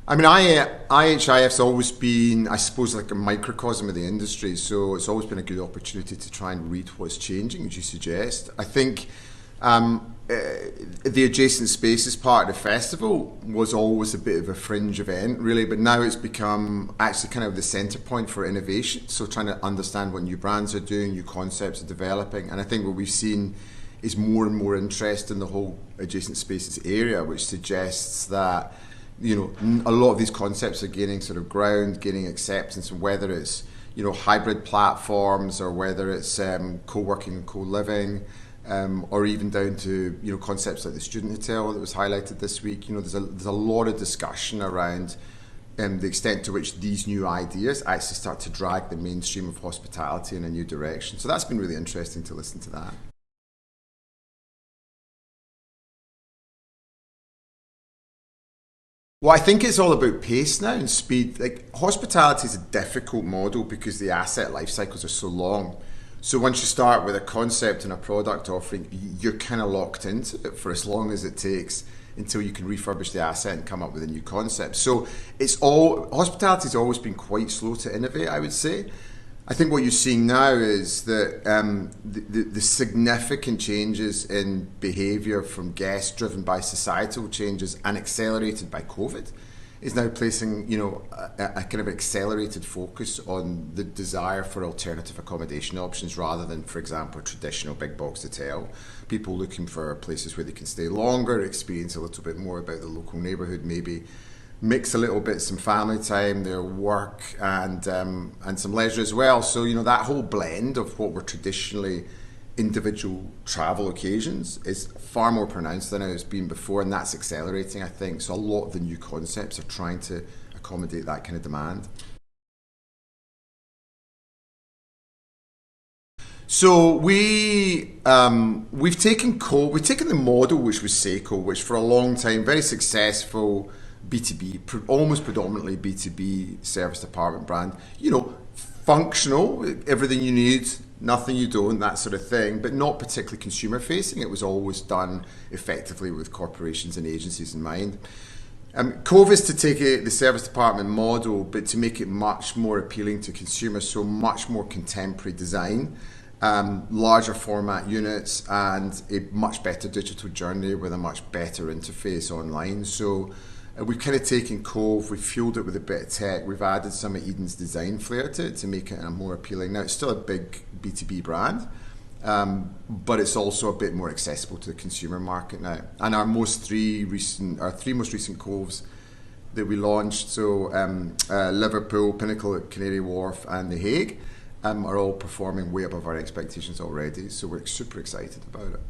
I mean, IHIF's always been, I suppose, like a microcosm of the industry. So it's always been a good opportunity to try and read what's changing, as you suggest. I think the adjacent spaces part of the festival was always a bit of a fringe event, really, but now it's become actually kind of the centre point for innovation. So trying to understand what new brands are doing, new concepts are developing, and I think what we've seen is more and more interest in the whole adjacent spaces area, which suggests that a lot of these concepts are gaining sort of ground, gaining acceptance, and whether it's hybrid platforms or whether it's co-working and co-living, or even down to concepts like the student hotel that was highlighted this week. There's a lot of discussion around the extent to which these new ideas actually start to drag the mainstream of hospitality in a new direction. So that's been really interesting to listen to that. Well, I think it's all about pace now and speed. Like, hospitality is a difficult model because the asset life cycles are so long. So once you start with a concept and a product offering, you're kind of locked into it for as long as it takes until you can refurbish the asset and come up with a new concept. So hospitality's always been quite slow to innovate, I would say. I think what you're seeing now is that the significant changes in behaviour from guests driven by societal changes and accelerated by COVID is now placing a kind of accelerated focus on the desire for alternative accommodation options rather than, for example, a traditional big box hotel. People looking for places where they can stay longer, experience a little bit more about the local neighbourhood, maybe mix a little bit some family time, their work, and some leisure as well. So that whole blend of what were traditionally individual travel occasions is far more pronounced than it's been before, and that's accelerating, I think. So a lot of the new concepts are trying to accommodate that kind of demand. So we've taken the model which was Seiko, which for a long time very successful B2B, almost predominantly B2B service apartment brand. Functional, everything you need, nothing you don't, that sort of thing, but not particularly consumer facing. It was always done effectively with corporations and agencies in mind. Cove is to take the service department model, but to make it much more appealing to consumers, so much more contemporary design, larger format units, and a much better digital journey with a much better interface online. So we've kind of taken Cove, we've fueled it with a bit of tech, we've added some of Edyn's design flair to it to make it more appealing. Now, it's still a big B2B brand, but it's also a bit more accessible to the consumer market now. And our three most recent Coves that we launched, so Liverpool, Pinnacle at Canary Wharf, and The Hague, are all performing way above our expectations already. So we're super excited about it.